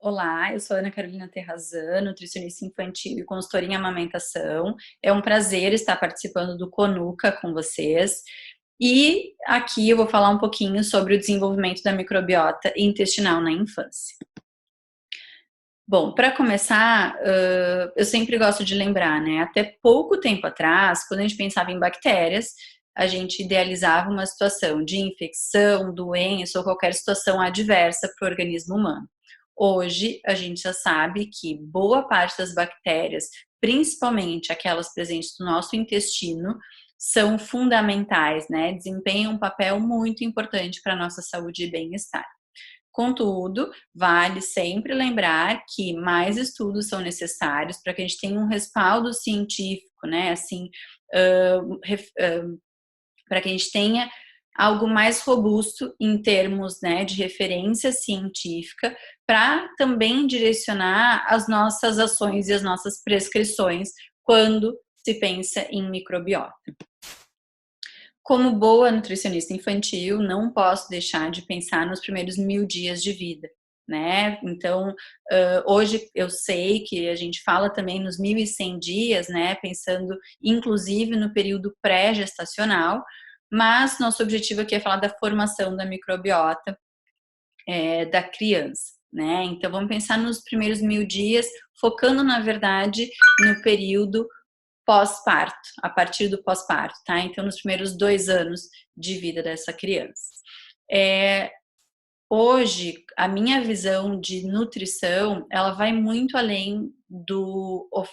Olá, eu sou Ana Carolina Terrazan, nutricionista infantil e consultora em amamentação. É um prazer estar participando do CONUCA com vocês. E aqui eu vou falar um pouquinho sobre o desenvolvimento da microbiota intestinal na infância. Bom, para começar, eu sempre gosto de lembrar, né? Até pouco tempo atrás, quando a gente pensava em bactérias, a gente idealizava uma situação de infecção, doença ou qualquer situação adversa para o organismo humano. Hoje, a gente já sabe que boa parte das bactérias, principalmente aquelas presentes no nosso intestino, são fundamentais, né? Desempenham um papel muito importante para a nossa saúde e bem-estar. Contudo, vale sempre lembrar que mais estudos são necessários para que a gente tenha um respaldo científico, né? Assim, para que a gente tenha algo mais robusto em termos, né, de referência científica, para também direcionar as nossas ações e as nossas prescrições quando se pensa em microbiota. Como boa nutricionista infantil, não posso deixar de pensar nos primeiros 1000 dias de vida, né? Então, hoje eu sei que a gente fala também nos 1100 dias, né? Pensando inclusive no período pré-gestacional, mas nosso objetivo aqui é falar da formação da microbiota da criança, né? Então, vamos pensar nos primeiros 1000 dias, focando, na verdade, no período pós-parto, a partir do pós-parto, tá? Então, nos primeiros 2 anos de vida dessa criança. Hoje, a minha visão de nutrição, ela vai muito além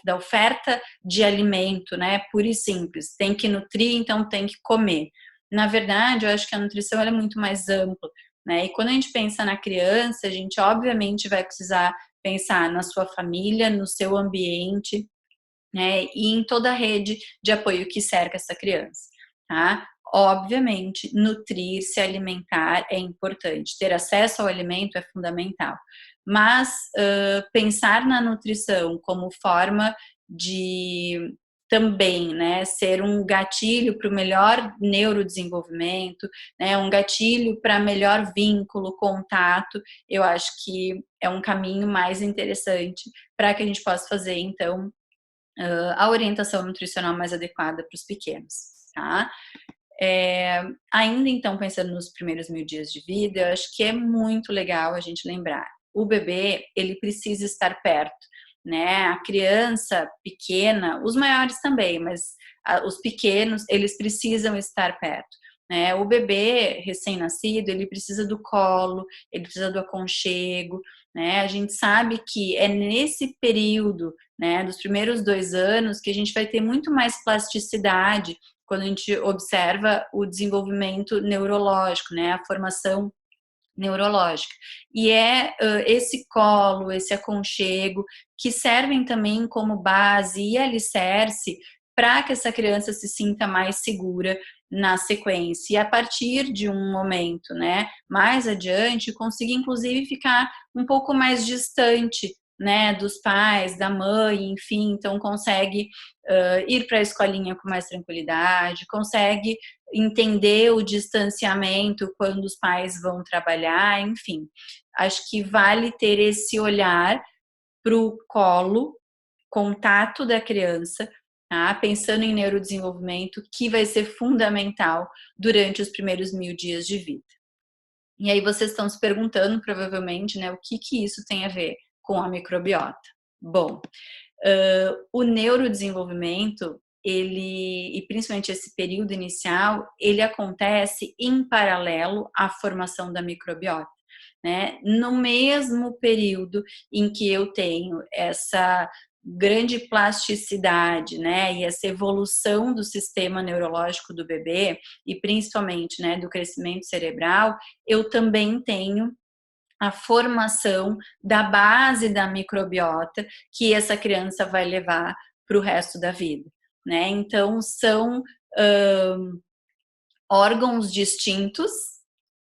da oferta de alimento, né? Pura e simples. Tem que nutrir, então tem que comer. Na verdade, eu acho que a nutrição ela é muito mais ampla, né? E quando a gente pensa na criança, a gente obviamente vai precisar pensar na sua família, no seu ambiente, né, e em toda a rede de apoio que cerca essa criança, tá? Obviamente, nutrir, se alimentar é importante, ter acesso ao alimento é fundamental, mas pensar na nutrição como forma de também, né, ser um gatilho para o melhor neurodesenvolvimento, né, um gatilho para melhor vínculo, contato, eu acho que é um caminho mais interessante para que a gente possa fazer, então, a orientação nutricional mais adequada para os pequenos, tá? Ainda então, pensando nos primeiros 1000 dias de vida, eu acho que é muito legal a gente lembrar, o bebê, ele precisa estar perto, né? A criança pequena, os maiores também, mas os pequenos, eles precisam estar perto, né? O bebê recém-nascido, ele precisa do colo, ele precisa do aconchego, né? A gente sabe que é nesse período, né, dos primeiros 2 anos, que a gente vai ter muito mais plasticidade quando a gente observa o desenvolvimento neurológico, né, a formação neurológica. E esse colo, esse aconchego, que servem também como base e alicerce para que essa criança se sinta mais segura na sequência. E a partir de um momento, né, mais adiante, consiga inclusive ficar um pouco mais distante, né, dos pais, da mãe, enfim, então consegue ir para a escolinha com mais tranquilidade, consegue entender o distanciamento quando os pais vão trabalhar, enfim. Acho que vale ter esse olhar para o colo, contato da criança, tá? Pensando em neurodesenvolvimento, que vai ser fundamental durante os primeiros 1000 dias de vida. E aí vocês estão se perguntando, provavelmente, né, o que isso tem a ver com a microbiota? Bom, o neurodesenvolvimento, e principalmente esse período inicial, ele acontece em paralelo à formação da microbiota, né? No mesmo período em que eu tenho essa grande plasticidade, né, e essa evolução do sistema neurológico do bebê, e principalmente, né, do crescimento cerebral, eu também tenho a formação da base da microbiota que essa criança vai levar para o resto da vida, né? Então, são órgãos distintos,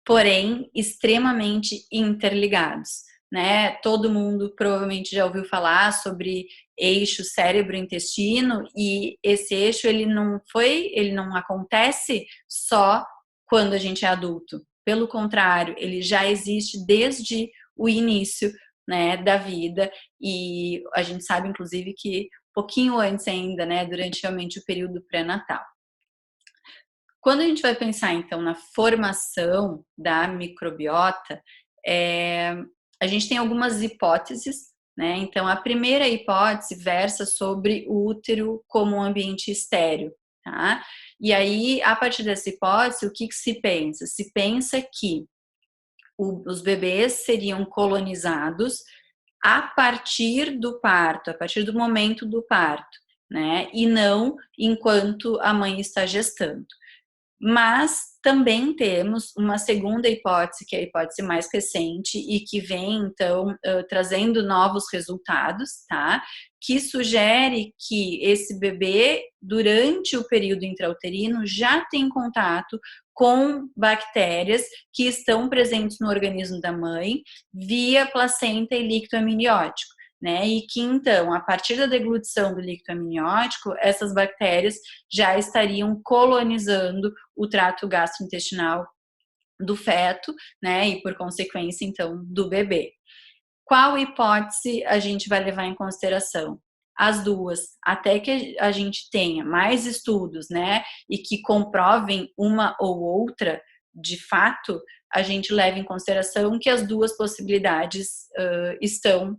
porém extremamente interligados, né? Todo mundo provavelmente já ouviu falar sobre eixo cérebro-intestino, e esse eixo ele não acontece só quando a gente é adulto. Pelo contrário, ele já existe desde o início, né, da vida, e a gente sabe, inclusive, que um pouquinho antes ainda, né, durante realmente o período pré-natal. Quando a gente vai pensar, então, na formação da microbiota, é, a gente tem algumas hipóteses, né? Então, a primeira hipótese versa sobre o útero como um ambiente estéreo, tá? E aí, a partir dessa hipótese, o que se pensa? Se pensa que os bebês seriam colonizados a partir do parto, a partir do momento do parto, né? E não enquanto a mãe está gestando. Mas também temos uma segunda hipótese, que é a hipótese mais recente e que vem, então, trazendo novos resultados, tá? Que sugere que esse bebê, durante o período intrauterino, já tem contato com bactérias que estão presentes no organismo da mãe via placenta e líquido amniótico. Né? E que então, a partir da deglutição do líquido amniótico, essas bactérias já estariam colonizando o trato gastrointestinal do feto, né? E por consequência, então, do bebê. Qual hipótese a gente vai levar em consideração? As duas, até que a gente tenha mais estudos, né? E que comprovem uma ou outra, de fato, a gente leva em consideração que as duas possibilidades estão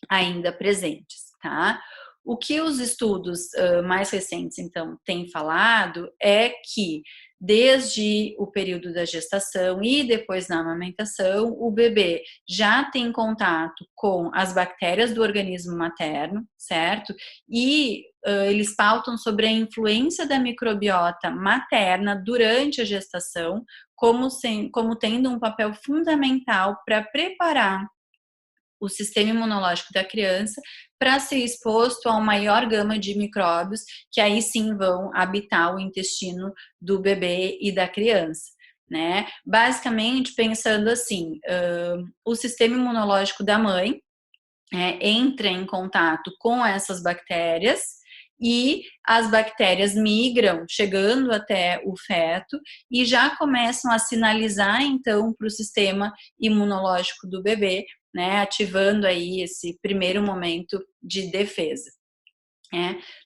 ainda presentes, tá? O que os estudos mais recentes, então, têm falado é que desde o período da gestação e depois na amamentação, o bebê já tem contato com as bactérias do organismo materno, certo? E eles pautam sobre a influência da microbiota materna durante a gestação, como tendo um papel fundamental para preparar o sistema imunológico da criança para ser exposto a uma maior gama de micróbios que aí sim vão habitar o intestino do bebê e da criança. Né? Basicamente, pensando assim, o sistema imunológico da mãe entra em contato com essas bactérias e as bactérias migram, chegando até o feto e já começam a sinalizar então para o sistema imunológico do bebê, né, ativando aí esse primeiro momento de defesa.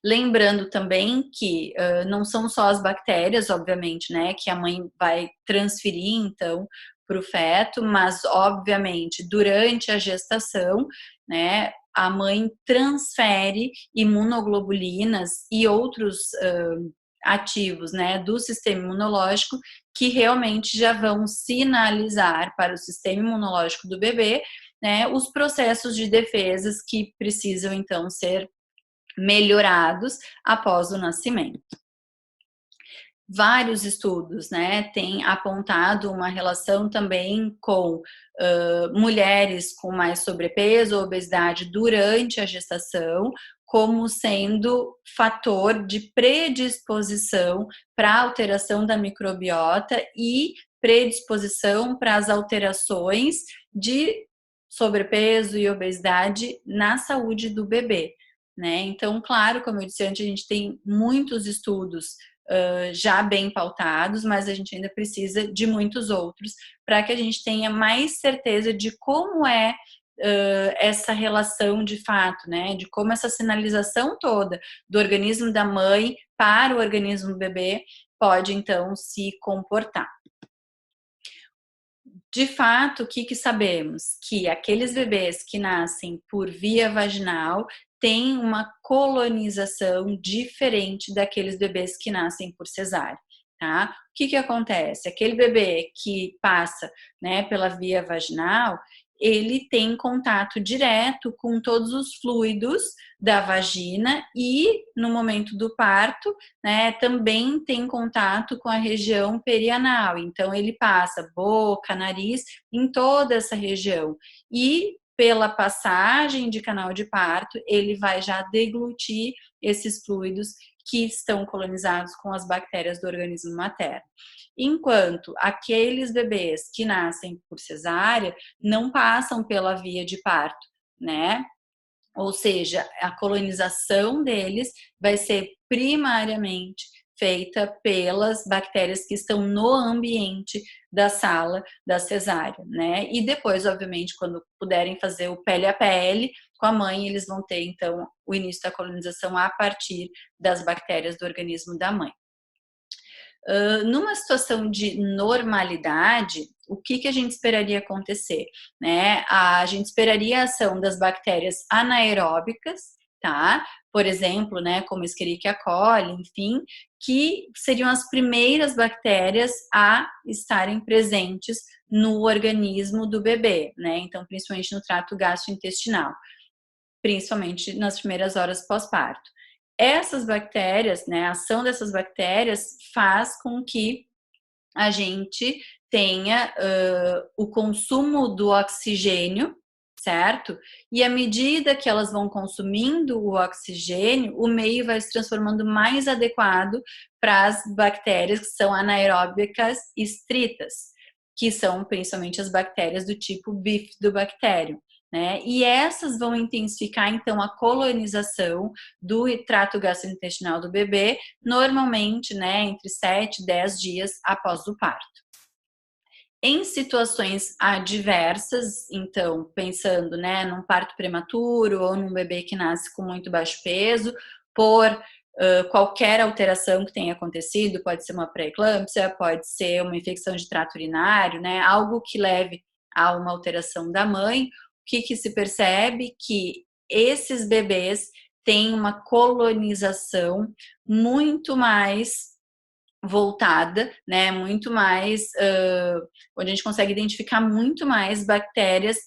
Lembrando também que não são só as bactérias, obviamente, né, que a mãe vai transferir então para o feto, mas obviamente durante a gestação, né, a mãe transfere imunoglobulinas e outros ativos, né, do sistema imunológico que realmente já vão sinalizar para o sistema imunológico do bebê, né, os processos de defesas que precisam então ser melhorados após o nascimento. Vários estudos, né, têm apontado uma relação também com mulheres com mais sobrepeso ou obesidade durante a gestação, como sendo fator de predisposição para a alteração da microbiota e predisposição para as alterações de sobrepeso e obesidade na saúde do bebê. Né? Então, claro, como eu disse antes, a gente tem muitos estudos já bem pautados, mas a gente ainda precisa de muitos outros para que a gente tenha mais certeza de como é essa relação de fato, né? De como essa sinalização toda do organismo da mãe para o organismo do bebê pode, então, se comportar. De fato, o que sabemos? Que aqueles bebês que nascem por via vaginal têm uma colonização diferente daqueles bebês que nascem por cesárea. Tá? O que acontece? Aquele bebê que passa, né, pela via vaginal, ele tem contato direto com todos os fluidos da vagina e no momento do parto, né, também tem contato com a região perianal. Então ele passa boca, nariz, em toda essa região. E pela passagem de canal de parto, ele vai já deglutir esses fluidos que estão colonizados com as bactérias do organismo materno. Enquanto aqueles bebês que nascem por cesárea não passam pela via de parto, né? Ou seja, a colonização deles vai ser primariamente feita pelas bactérias que estão no ambiente da sala da cesárea, né? E depois, obviamente, quando puderem fazer o pele a pele com a mãe, eles vão ter, então, o início da colonização a partir das bactérias do organismo da mãe. Numa situação de normalidade, o que a gente esperaria acontecer, né? A gente esperaria a ação das bactérias anaeróbicas, tá? Por exemplo, né, como Escherichia coli, enfim, que seriam as primeiras bactérias a estarem presentes no organismo do bebê, né? Então, principalmente no trato gastrointestinal, principalmente nas primeiras horas pós-parto. Essas bactérias, né, a ação dessas bactérias faz com que a gente tenha o consumo do oxigênio, certo? E à medida que elas vão consumindo o oxigênio, o meio vai se transformando mais adequado para as bactérias que são anaeróbicas estritas, que são principalmente as bactérias do tipo bifidobacterium. Né? E essas vão intensificar, então, a colonização do trato gastrointestinal do bebê, normalmente, né, entre 7 e 10 dias após o parto. Em situações adversas, então, pensando, né, num parto prematuro ou num bebê que nasce com muito baixo peso, por qualquer alteração que tenha acontecido, pode ser uma pré-eclâmpsia, pode ser uma infecção de trato urinário, né, algo que leve a uma alteração da mãe, que se percebe que esses bebês têm uma colonização muito mais voltada, né, muito mais, onde a gente consegue identificar muito mais bactérias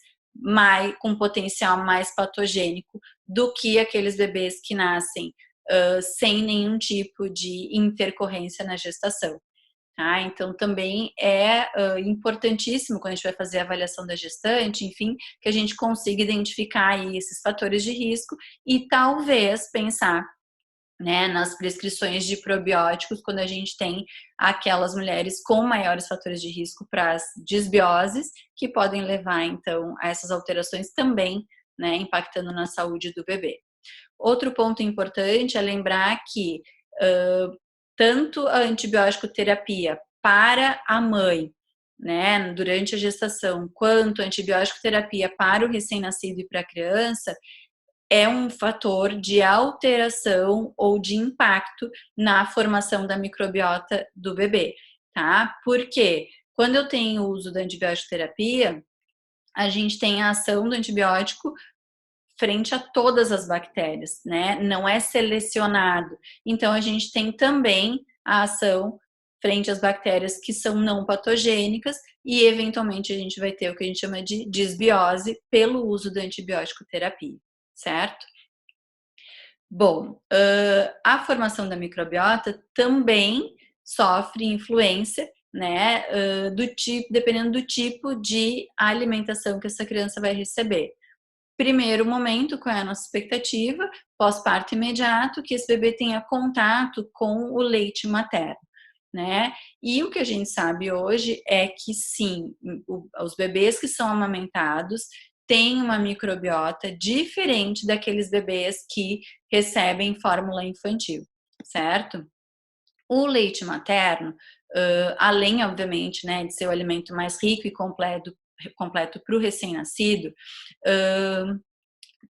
com potencial mais patogênico do que aqueles bebês que nascem sem nenhum tipo de intercorrência na gestação. Tá? Então, também é importantíssimo quando a gente vai fazer a avaliação da gestante, enfim, que a gente consiga identificar aí esses fatores de risco e talvez pensar, né, nas prescrições de probióticos quando a gente tem aquelas mulheres com maiores fatores de risco para as disbioses, que podem levar, então, a essas alterações também, né, impactando na saúde do bebê. Outro ponto importante é lembrar que tanto a antibiótico terapia para a mãe, né, durante a gestação, quanto a antibiótico terapia para o recém-nascido e para a criança, é um fator de alteração ou de impacto na formação da microbiota do bebê, tá? Porque quando eu tenho o uso da antibiótico terapia, a gente tem a ação do antibiótico frente a todas as bactérias, né? Não é selecionado. Então, a gente tem também a ação frente às bactérias que são não patogênicas e, eventualmente, a gente vai ter o que a gente chama de disbiose pelo uso da antibiótico terapia, certo? Bom, a formação da microbiota também sofre influência, né, dependendo do tipo de alimentação que essa criança vai receber. Primeiro momento, qual é a nossa expectativa? Pós-parto imediato, que esse bebê tenha contato com o leite materno, né? E o que a gente sabe hoje é que sim, os bebês que são amamentados têm uma microbiota diferente daqueles bebês que recebem fórmula infantil, certo? O leite materno, além, obviamente, né, de ser o alimento mais rico e completo para o recém-nascido,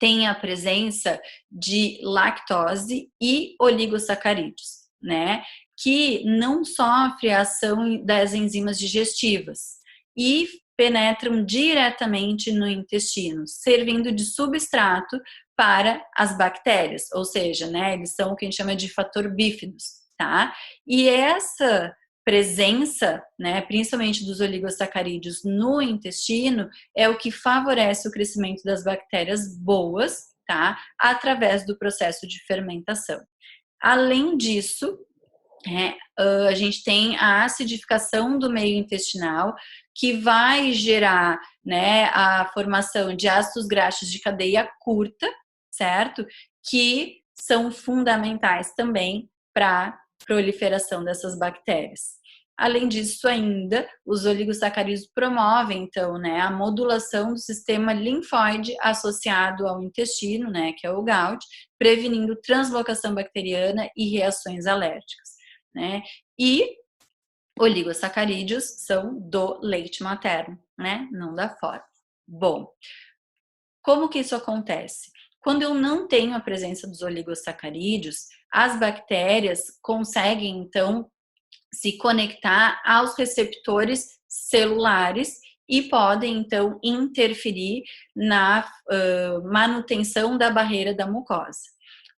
tem a presença de lactose e oligosacarídeos, né? Que não sofre a ação das enzimas digestivas e penetram diretamente no intestino, servindo de substrato para as bactérias, ou seja, né, eles são o que a gente chama de fator bífidos, tá? E essa presença, né, principalmente dos oligosacarídeos no intestino, é o que favorece o crescimento das bactérias boas, tá? Através do processo de fermentação. Além disso, a gente tem a acidificação do meio intestinal, que vai gerar, né, a formação de ácidos graxos de cadeia curta, certo? Que são fundamentais também para a proliferação dessas bactérias. Além disso, ainda, os oligosacarídeos promovem, então, né, a modulação do sistema linfóide associado ao intestino, né, que é o GALT, prevenindo translocação bacteriana e reações alérgicas. né? E oligosacarídeos são do leite materno, né? Não da fórmula. Bom, como que isso acontece? Quando eu não tenho a presença dos oligosacarídeos, as bactérias conseguem, então, se conectar aos receptores celulares e podem, então, interferir na manutenção da barreira da mucosa.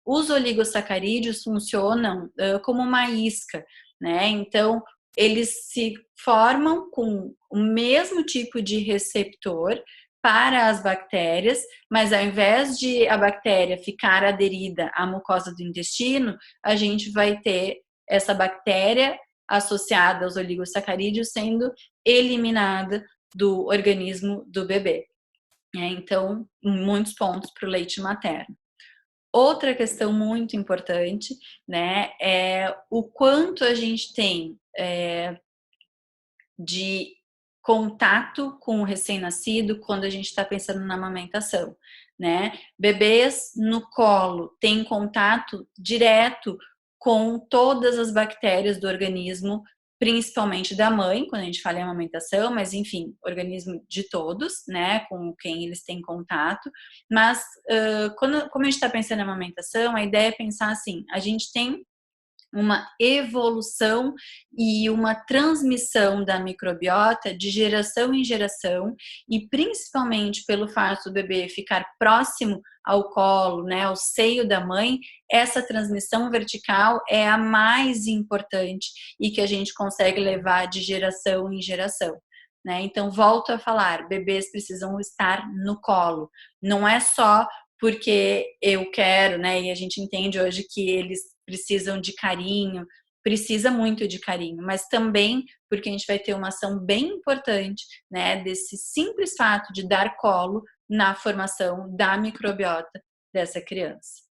Os oligosacarídeos funcionam como uma isca, né? Então, eles se formam com o mesmo tipo de receptor para as bactérias, mas ao invés de a bactéria ficar aderida à mucosa do intestino, a gente vai ter essa bactéria associada aos oligosacarídeos sendo eliminada do organismo do bebê. Então, muitos pontos para o leite materno. Outra questão muito importante, né, é o quanto a gente tem de contato com o recém-nascido quando a gente está pensando na amamentação, né? Bebês no colo têm contato direto com todas as bactérias do organismo, principalmente da mãe, quando a gente fala em amamentação, mas enfim, organismo de todos, né, com quem eles têm contato. Mas como a gente está pensando em amamentação, a ideia é pensar assim: a gente tem uma evolução e uma transmissão da microbiota de geração em geração, e principalmente pelo fato do bebê ficar próximo ao colo, né, ao seio da mãe, essa transmissão vertical é a mais importante e que a gente consegue levar de geração em geração. Né? Então, volto a falar, bebês precisam estar no colo. Não é só porque eu quero, né? E a gente entende hoje que eles precisam de carinho, precisa muito de carinho, mas também porque a gente vai ter uma ação bem importante, né? Desse simples fato de dar colo na formação da microbiota dessa criança.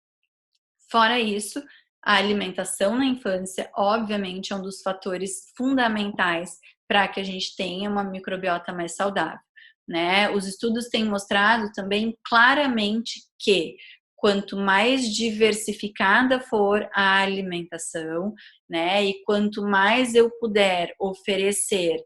Fora isso, a alimentação na infância, obviamente, é um dos fatores fundamentais para que a gente tenha uma microbiota mais saudável. Né? Os estudos têm mostrado também claramente que quanto mais diversificada for a alimentação, né, e quanto mais eu puder oferecer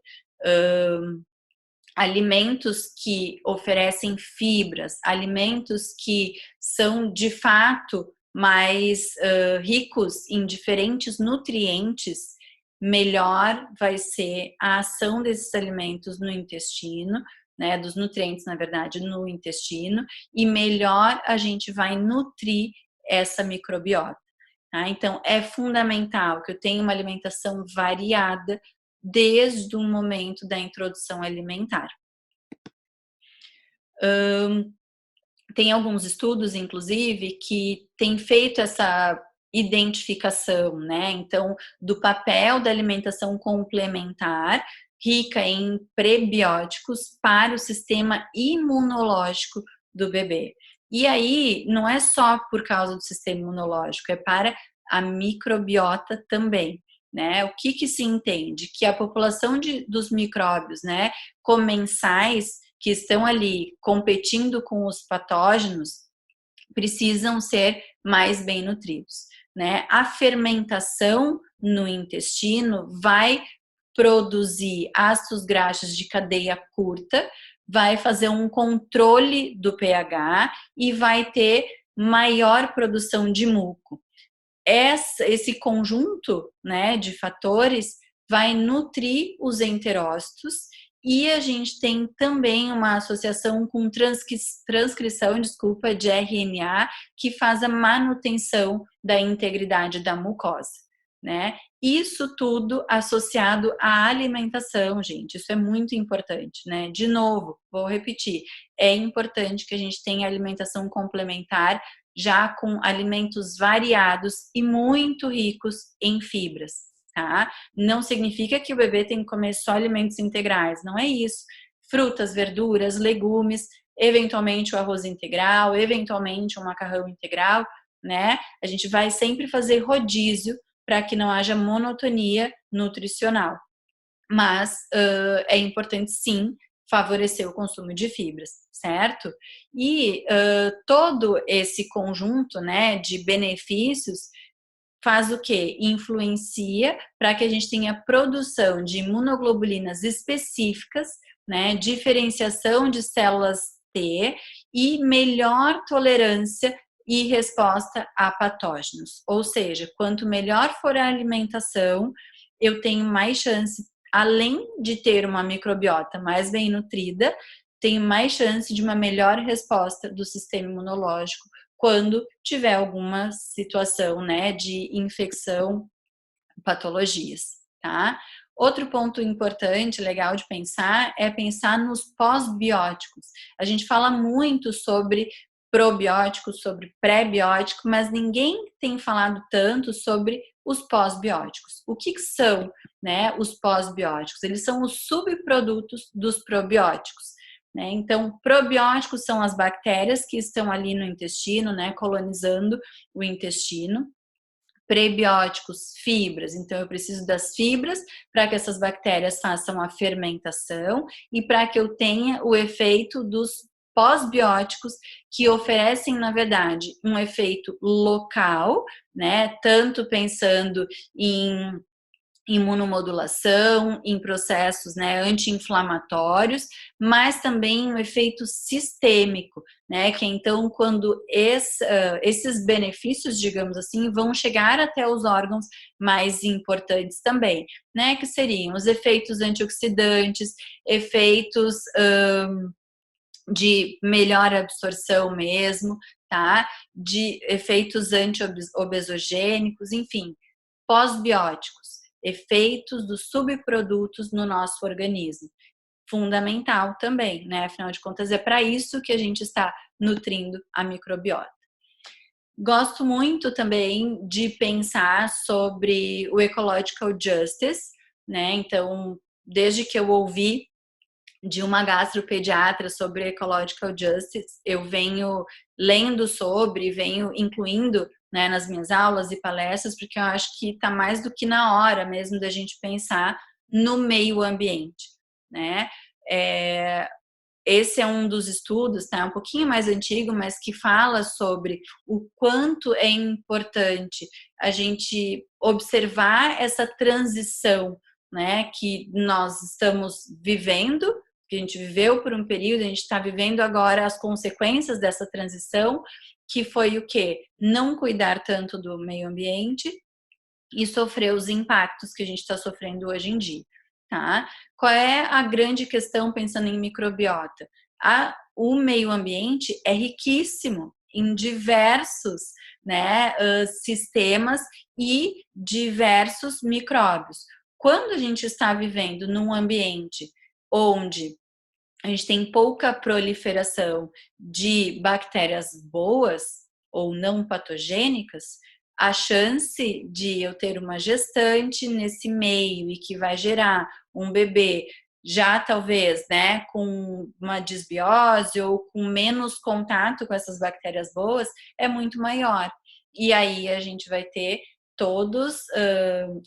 alimentos que oferecem fibras, alimentos que são de fato mais ricos em diferentes nutrientes, melhor vai ser a ação desses alimentos no intestino, né, dos nutrientes, na verdade, no intestino, e melhor a gente vai nutrir essa microbiota. Tá? Então, é fundamental que eu tenha uma alimentação variada desde o momento da introdução alimentar. Tem alguns estudos, inclusive, que têm feito essa identificação, né? Então, do papel da alimentação complementar, rica em prebióticos, para o sistema imunológico do bebê. E aí, não é só por causa do sistema imunológico, é para a microbiota também. Né? O que se entende? Que a população dos micróbios, né, comensais, que estão ali competindo com os patógenos, precisam ser mais bem nutridos, né? A fermentação no intestino vai produzir ácidos graxos de cadeia curta, vai fazer um controle do pH e vai ter maior produção de muco. Esse conjunto, né, de fatores vai nutrir os enterócitos, e a gente tem também uma associação com transcrição, de RNA, que faz a manutenção da integridade da mucosa, né? Isso tudo associado à alimentação, gente, isso é muito importante, né? De novo, vou repetir, é importante que a gente tenha alimentação complementar, já com alimentos variados e muito ricos em fibras, tá? Não significa que o bebê tem que comer só alimentos integrais, não é isso. Frutas, verduras, legumes, eventualmente o arroz integral, eventualmente um macarrão integral, né? A gente vai sempre fazer rodízio para que não haja monotonia nutricional. Mas é importante, sim, favorecer o consumo de fibras, certo? E todo esse conjunto, né, de benefícios faz o quê? Influencia para que a gente tenha produção de imunoglobulinas específicas, né, diferenciação de células T e melhor tolerância e resposta a patógenos. Ou seja, quanto melhor for a alimentação, eu tenho mais chance, além de ter uma microbiota mais bem nutrida, tenho mais chance de uma melhor resposta do sistema imunológico quando tiver alguma situação, né, de infecção, patologias, tá? Outro ponto importante, legal de pensar, é pensar nos pós-bióticos. A gente fala muito sobre probióticos, sobre pré-biótico, mas ninguém tem falado tanto sobre os pós-bióticos. O que são, né, os pós-bióticos? Eles são os subprodutos dos probióticos. Né? Então, probióticos são as bactérias que estão ali no intestino, né, colonizando o intestino. Prebióticos, fibras. Então, eu preciso das fibras para que essas bactérias façam a fermentação e para que eu tenha o efeito dos pós-bióticos, que oferecem, na verdade, um efeito local, né? Tanto pensando em imunomodulação, em processos, né, anti-inflamatórios, mas também um efeito sistêmico, né, que então quando esses benefícios, digamos assim, vão chegar até os órgãos mais importantes também, né, que seriam os efeitos antioxidantes, efeitos de melhor absorção mesmo, tá, de efeitos anti-obesogênicos, enfim, pós-bióticos, efeitos dos subprodutos no nosso organismo. Fundamental também, né? Afinal de contas, é para isso que a gente está nutrindo a microbiota. Gosto muito também de pensar sobre o ecological justice, né? Então, desde que eu ouvi de uma gastropediatra sobre ecological justice, eu venho lendo sobre, venho incluindo, né, nas minhas aulas e palestras, porque eu acho que está mais do que na hora mesmo da gente pensar no meio ambiente, né? Esse é um dos estudos, tá? Um pouquinho mais antigo, mas que fala sobre o quanto é importante a gente observar essa transição, né, que nós estamos vivendo, que a gente viveu por um período, a gente está vivendo agora as consequências dessa transição, que foi o quê? Não cuidar tanto do meio ambiente e sofrer os impactos que a gente está sofrendo hoje em dia, tá? Qual é a grande questão pensando em microbiota? O meio ambiente é riquíssimo em diversos, né, sistemas e diversos micróbios. Quando a gente está vivendo num ambiente onde a gente tem pouca proliferação de bactérias boas ou não patogênicas, a chance de eu ter uma gestante nesse meio e que vai gerar um bebê já talvez, né, com uma disbiose ou com menos contato com essas bactérias boas é muito maior. E aí a gente vai ter todos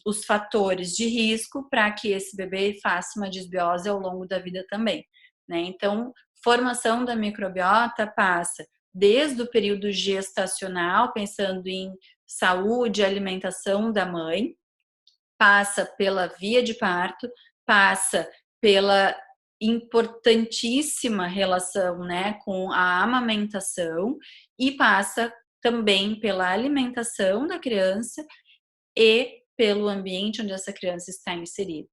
os fatores de risco para que esse bebê faça uma disbiose ao longo da vida também. Né? Então, formação da microbiota passa desde o período gestacional, pensando em saúde, alimentação da mãe, passa pela via de parto, passa pela importantíssima relação, né, com a amamentação e passa também pela alimentação da criança e pelo ambiente onde essa criança está inserida.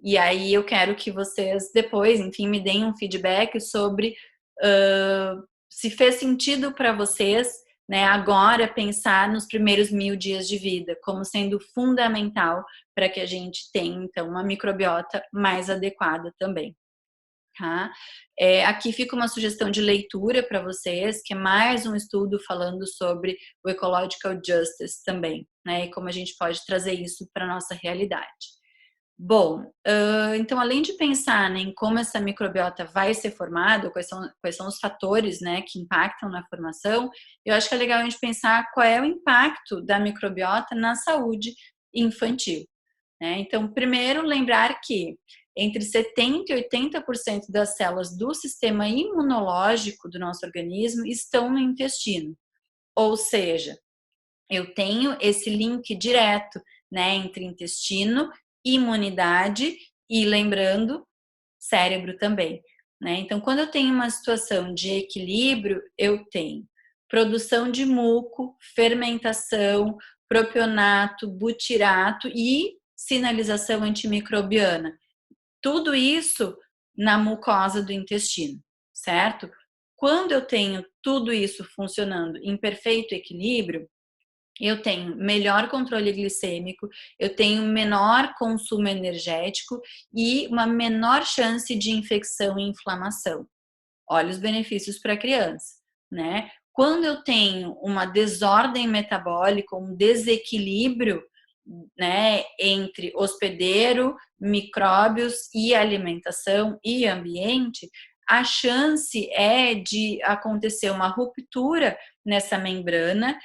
E aí eu quero que vocês depois, enfim, me deem um feedback sobre se fez sentido para vocês, né, agora pensar nos primeiros 1000 dias de vida como sendo fundamental para que a gente tenha, então, uma microbiota mais adequada também. Tá? Aqui fica uma sugestão de leitura para vocês, que é mais um estudo falando sobre o ecological justice também, né, e como a gente pode trazer isso para a nossa realidade. Bom, então além de pensar, né, em como essa microbiota vai ser formada, quais são os fatores, né, que impactam na formação, eu acho que é legal a gente pensar qual é o impacto da microbiota na saúde infantil. Né? Então, primeiro, lembrar que entre 70% e 80% das células do sistema imunológico do nosso organismo estão no intestino. Ou seja, eu tenho esse link direto, né, entre intestino, imunidade e, lembrando, cérebro também, né? Então, quando eu tenho uma situação de equilíbrio, eu tenho produção de muco, fermentação, propionato, butirato e sinalização antimicrobiana. Tudo isso na mucosa do intestino, certo? Quando eu tenho tudo isso funcionando em perfeito equilíbrio, eu tenho melhor controle glicêmico, eu tenho menor consumo energético e uma menor chance de infecção e inflamação. Olha os benefícios para a criança, né? Quando eu tenho uma desordem metabólica, um desequilíbrio, né, entre hospedeiro, micróbios e alimentação e ambiente, a chance é de acontecer uma ruptura nessa membrana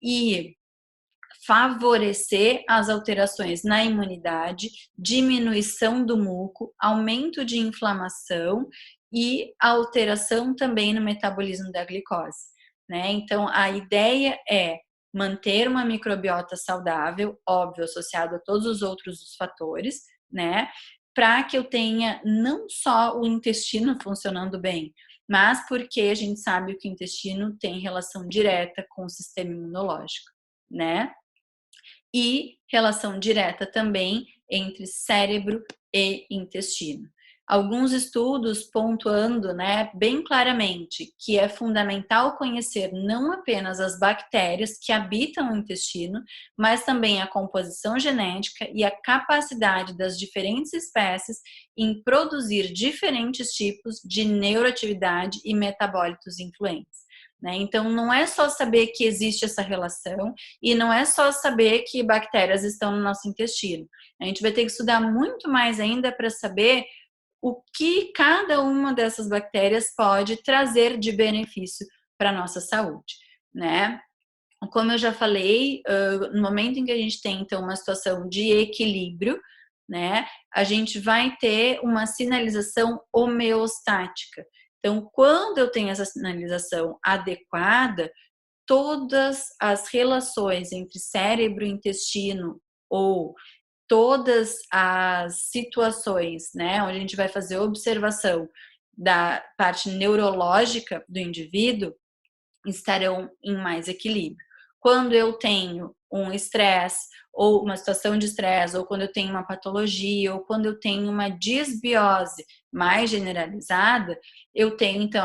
e favorecer as alterações na imunidade, diminuição do muco, aumento de inflamação e alteração também no metabolismo da glicose, né? Então, a ideia é manter uma microbiota saudável, óbvio, associado a todos os outros fatores, né? Para que eu tenha não só o intestino funcionando bem, mas porque a gente sabe que o intestino tem relação direta com o sistema imunológico, né? E relação direta também entre cérebro e intestino. Alguns estudos pontuando, né, bem claramente que é fundamental conhecer não apenas as bactérias que habitam o intestino, mas também a composição genética e a capacidade das diferentes espécies em produzir diferentes tipos de neuroatividade e metabólitos influentes, né? Então, não é só saber que existe essa relação e não é só saber que bactérias estão no nosso intestino. A gente vai ter que estudar muito mais ainda para saber o que cada uma dessas bactérias pode trazer de benefício para a nossa saúde, né? Como eu já falei, no momento em que a gente tem, então, uma situação de equilíbrio, né, a gente vai ter uma sinalização homeostática. Então, quando eu tenho essa sinalização adequada, todas as relações entre cérebro e intestino ou todas as situações, né, onde a gente vai fazer observação da parte neurológica do indivíduo, estarão em mais equilíbrio. Quando eu tenho um estresse, ou uma situação de estresse, ou quando eu tenho uma patologia, ou quando eu tenho uma disbiose mais generalizada, eu tenho então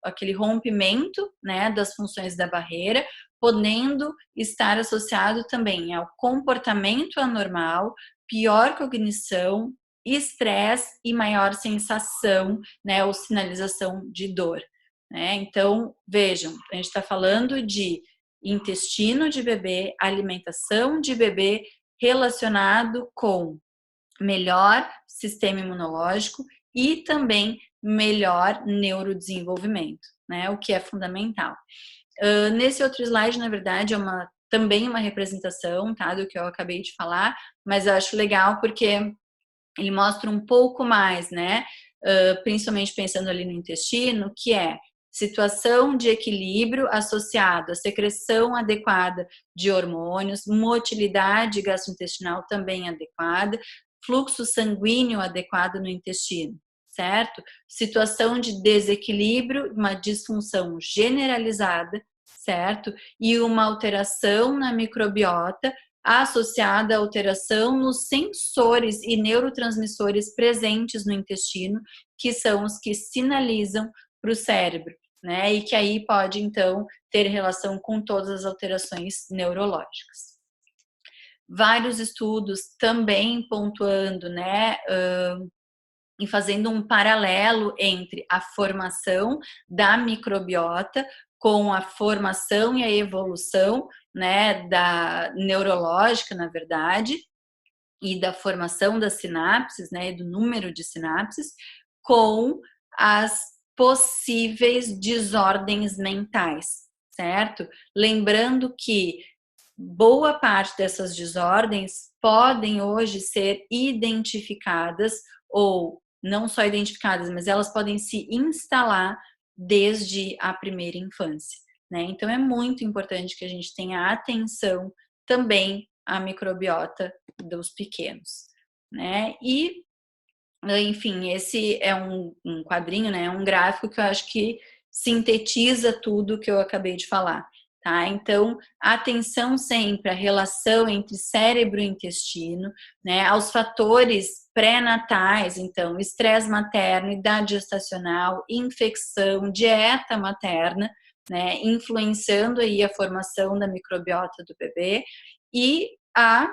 aquele rompimento, né, das funções da barreira, podendo estar associado também ao comportamento anormal, pior cognição, estresse e maior sensação, né, ou sinalização de dor, né? Então, vejam, a gente está falando de intestino de bebê, alimentação de bebê relacionado com melhor sistema imunológico e também melhor neurodesenvolvimento, né? O que é fundamental. Nesse outro slide, na verdade, é também uma representação, tá, do que eu acabei de falar, mas eu acho legal porque ele mostra um pouco mais, né? Principalmente pensando ali no intestino, que é situação de equilíbrio associado à secreção adequada de hormônios, motilidade gastrointestinal também adequada, fluxo sanguíneo adequado no intestino, certo? Situação de desequilíbrio, uma disfunção generalizada, certo? E uma alteração na microbiota associada à alteração nos sensores e neurotransmissores presentes no intestino, que são os que sinalizam para o cérebro, né? E que aí pode, então, ter relação com todas as alterações neurológicas. Vários estudos também pontuando, né, e fazendo um paralelo entre a formação da microbiota com a formação e a evolução, né, da neurológica, na verdade, e da formação das sinapses, né, e do número de sinapses, com as possíveis desordens mentais, certo? Lembrando que boa parte dessas desordens podem hoje ser identificadas ou não só identificadas, mas elas podem se instalar desde a primeira infância, né? Então é muito importante que a gente tenha atenção também à microbiota dos pequenos, né? E, enfim, esse é um quadrinho, né? Um gráfico que eu acho que sintetiza tudo que eu acabei de falar, tá? Então, atenção sempre à relação entre cérebro e intestino, né? Aos fatores pré-natais, então, estresse materno, idade gestacional, infecção, dieta materna, né? Influenciando aí a formação da microbiota do bebê e a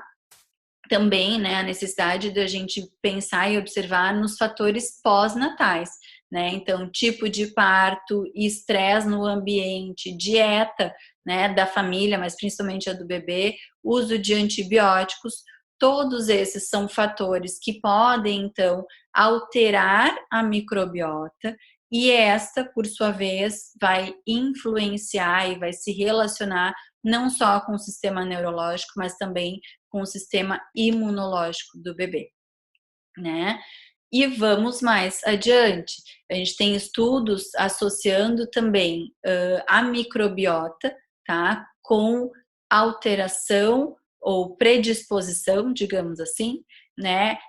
também, né, a necessidade da gente pensar e observar nos fatores pós-natais, né? Então, tipo de parto, estresse no ambiente, dieta, né, da família, mas principalmente a do bebê, uso de antibióticos, todos esses são fatores que podem, então, alterar a microbiota e esta, por sua vez, vai influenciar e vai se relacionar não só com o sistema neurológico, mas também com o sistema imunológico do bebê, né? E vamos mais adiante. A gente tem estudos associando também a microbiota, tá? Com alteração ou predisposição, digamos assim, né?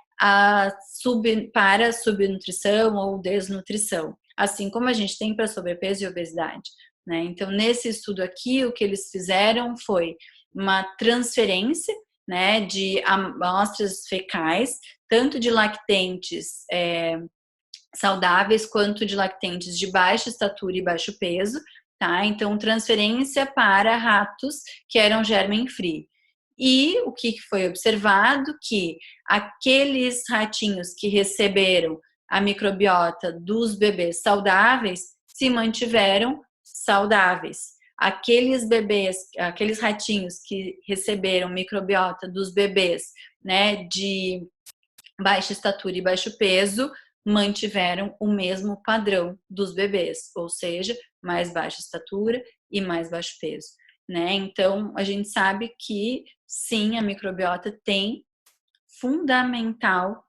Para subnutrição ou desnutrição, assim como a gente tem para sobrepeso e obesidade, né? Então, nesse estudo aqui, o que eles fizeram foi uma transferência, né, de amostras fecais, tanto de lactentes saudáveis quanto de lactentes de baixa estatura e baixo peso, tá? Então, transferência para ratos que eram germen-free. E o que foi observado? Que aqueles ratinhos que receberam a microbiota dos bebês saudáveis se mantiveram saudáveis. Aqueles bebês, aqueles ratinhos que receberam microbiota dos bebês, né, de baixa estatura e baixo peso, mantiveram o mesmo padrão dos bebês, ou seja, mais baixa estatura e mais baixo peso, né? Então, a gente sabe que sim, a microbiota tem fundamental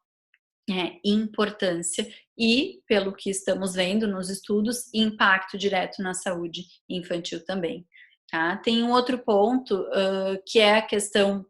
importância e, pelo que estamos vendo nos estudos, impacto direto na saúde infantil também, tá? Tem um outro ponto que é a questão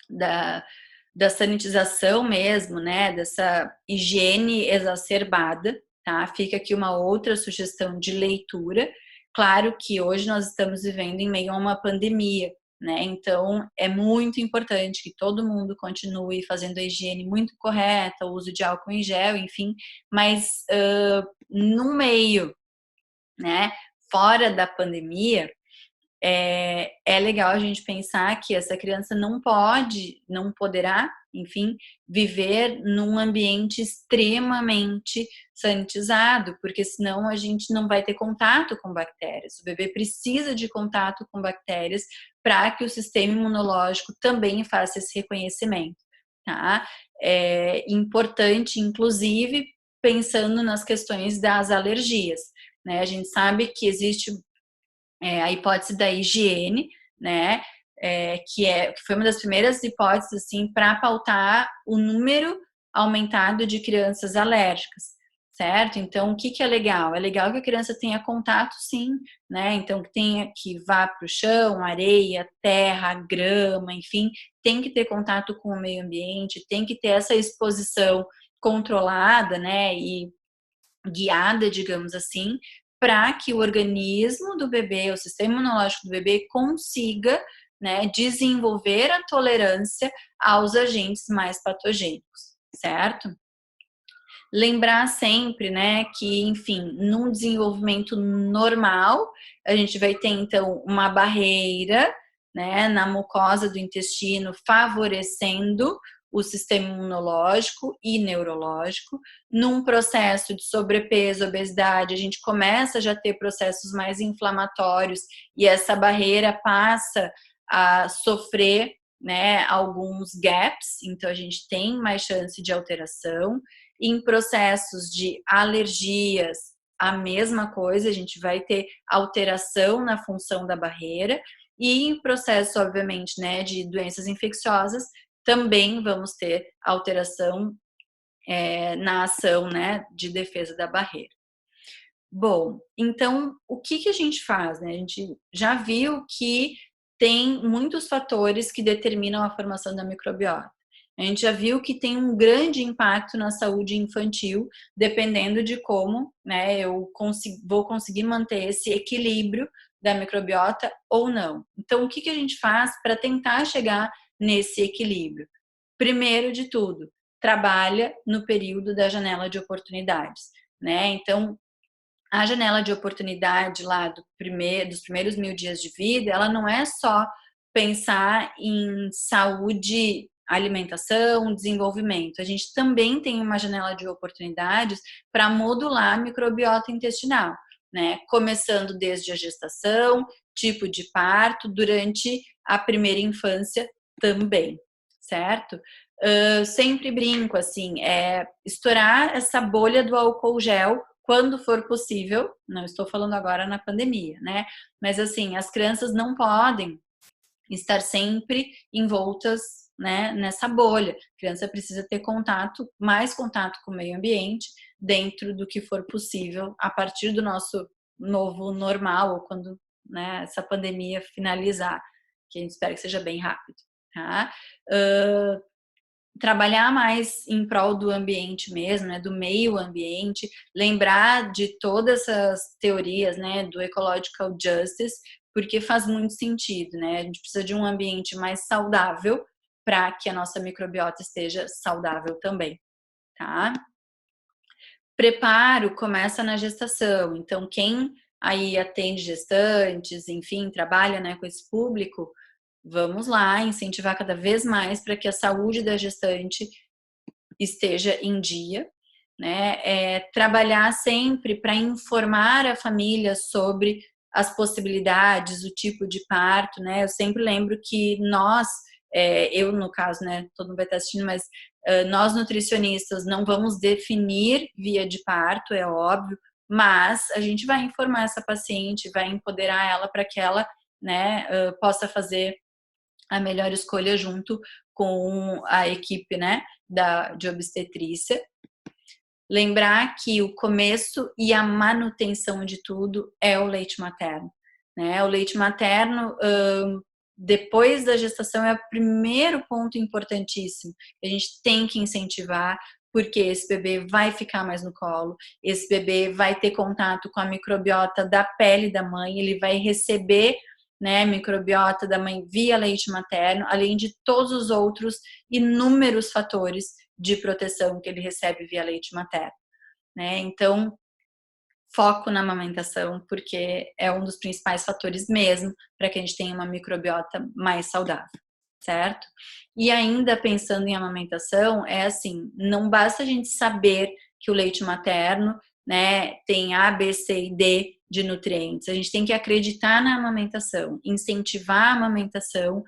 da sanitização mesmo, né, dessa higiene exacerbada, tá? Fica aqui uma outra sugestão de leitura. Claro que hoje nós estamos vivendo em meio a uma pandemia, né? Então é muito importante que todo mundo continue fazendo a higiene muito correta, o uso de álcool em gel, enfim, mas no meio, né, fora da pandemia, é legal a gente pensar que essa criança não poderá, enfim, viver num ambiente extremamente sanitizado, porque senão a gente não vai ter contato com bactérias. O bebê precisa de contato com bactérias para que o sistema imunológico também faça esse reconhecimento, tá? É importante, inclusive, pensando nas questões das alergias, né? A gente sabe que existe a hipótese da higiene, né, que foi uma das primeiras hipóteses assim para pautar o número aumentado de crianças alérgicas, certo? Então, o que é legal? É legal que a criança tenha contato, sim, né? Então, que vá para o chão, areia, terra, grama, enfim, tem que ter contato com o meio ambiente, tem que ter essa exposição controlada, né, e guiada, digamos assim, para que o organismo do bebê, o sistema imunológico do bebê consiga, né, desenvolver a tolerância aos agentes mais patogênicos, certo? Lembrar sempre, né, que, enfim, num desenvolvimento normal, a gente vai ter, então, uma barreira, né, na mucosa do intestino, favorecendo o sistema imunológico e neurológico. Num processo de sobrepeso, obesidade, a gente começa já a ter processos mais inflamatórios e essa barreira passa a sofrer, né, alguns gaps, então a gente tem mais chance de alteração. Em processos de alergias, a mesma coisa, a gente vai ter alteração na função da barreira. E em processo, obviamente, né, de doenças infecciosas, também vamos ter alteração na ação, né, de defesa da barreira. Bom, então o que que a gente faz, né? A gente já viu que tem muitos fatores que determinam a formação da microbiota. A gente já viu que tem um grande impacto na saúde infantil, dependendo de como, né, vou conseguir manter esse equilíbrio da microbiota ou não. Então, o que que a gente faz para tentar chegar nesse equilíbrio? Primeiro de tudo, trabalha no período da janela de oportunidades, né? Então, a janela de oportunidade lá dos primeiros 1000 dias de vida, ela não é só pensar em saúde, alimentação, desenvolvimento. A gente também tem uma janela de oportunidades para modular a microbiota intestinal, né? Começando desde a gestação, tipo de parto, durante a primeira infância também, certo? Sempre brinco assim, estourar essa bolha do álcool gel quando for possível, não estou falando agora na pandemia, né? Mas assim, as crianças não podem estar sempre envoltas, né, nessa bolha. A criança precisa ter mais contato com o meio ambiente, dentro do que for possível, a partir do nosso novo normal, ou quando, né, essa pandemia finalizar, que a gente espera que seja bem rápido, tá? Trabalhar mais em prol do ambiente mesmo, né, do meio ambiente, lembrar de todas essas teorias, né, do ecological justice, porque faz muito sentido, né? A gente precisa de um ambiente mais saudável para que a nossa microbiota esteja saudável também, tá? Preparo começa na gestação, então quem aí atende gestantes, enfim, trabalha, né, com esse público, vamos lá incentivar cada vez mais para que a saúde da gestante esteja em dia, né? Trabalhar sempre para informar a família sobre as possibilidades, o tipo de parto, né? Eu sempre lembro que nós, eu no caso, né? Todo mundo vai estar assistindo, mas nós nutricionistas não vamos definir via de parto, é óbvio, mas a gente vai informar essa paciente, vai empoderar ela para que ela, né, possa fazer a melhor escolha junto com a equipe, né, de obstetrícia. Lembrar que o começo e a manutenção de tudo é o leite materno, né? O leite materno, depois da gestação, é o primeiro ponto importantíssimo. A gente tem que incentivar, porque esse bebê vai ficar mais no colo, esse bebê vai ter contato com a microbiota da pele da mãe, ele vai receber, né, microbiota da mãe via leite materno, além de todos os outros inúmeros fatores de proteção que ele recebe via leite materno, né? Então, foco na amamentação, porque é um dos principais fatores mesmo para que a gente tenha uma microbiota mais saudável, certo? E ainda pensando em amamentação, é assim, não basta a gente saber que o leite materno, né, tem A, B, C e D de nutrientes. A gente tem que acreditar na amamentação, incentivar a amamentação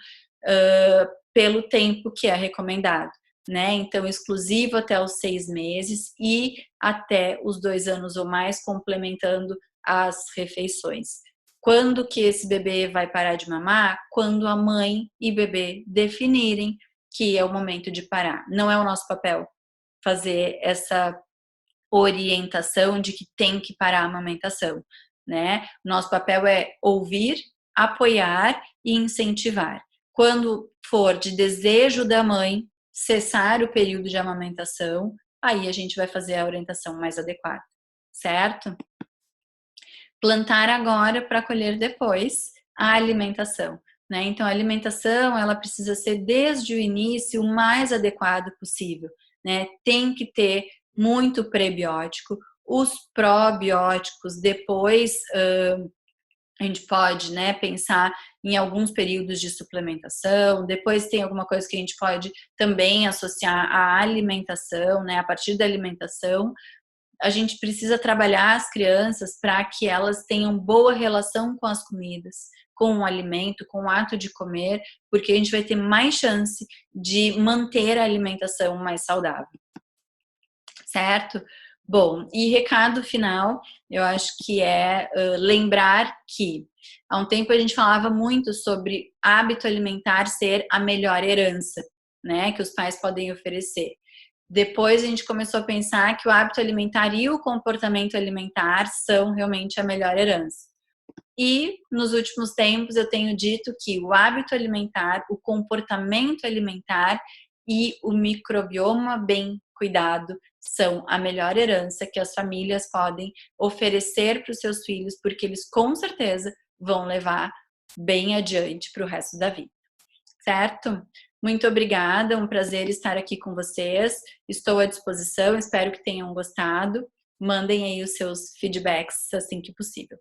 pelo tempo que é recomendado, né? Então, exclusivo até os 6 meses e até os 2 anos ou mais, complementando as refeições. Quando que esse bebê vai parar de mamar? Quando a mãe e bebê definirem que é o momento de parar. Não é o nosso papel fazer essa orientação de que tem que parar a amamentação, né? Nosso papel é ouvir, apoiar e incentivar. Quando for de desejo da mãe cessar o período de amamentação, aí a gente vai fazer a orientação mais adequada, certo? Plantar agora para colher depois a alimentação, né? Então a alimentação, ela precisa ser desde o início o mais adequada possível, né? Tem que ter muito prebiótico, os probióticos depois a gente pode, né, pensar em alguns períodos de suplementação, depois tem alguma coisa que a gente pode também associar à alimentação, né, a partir da alimentação. A gente precisa trabalhar as crianças para que elas tenham boa relação com as comidas, com o alimento, com o ato de comer, porque a gente vai ter mais chance de manter a alimentação mais saudável, certo? Bom, e recado final, eu acho que é lembrar que há um tempo a gente falava muito sobre hábito alimentar ser a melhor herança, né, que os pais podem oferecer. Depois a gente começou a pensar que o hábito alimentar e o comportamento alimentar são realmente a melhor herança. E nos últimos tempos eu tenho dito que o hábito alimentar, o comportamento alimentar e o microbioma bem cuidado são a melhor herança que as famílias podem oferecer para os seus filhos, porque eles com certeza vão levar bem adiante para o resto da vida, certo? Muito obrigada, um prazer estar aqui com vocês. Estou à disposição, espero que tenham gostado. Mandem aí os seus feedbacks assim que possível.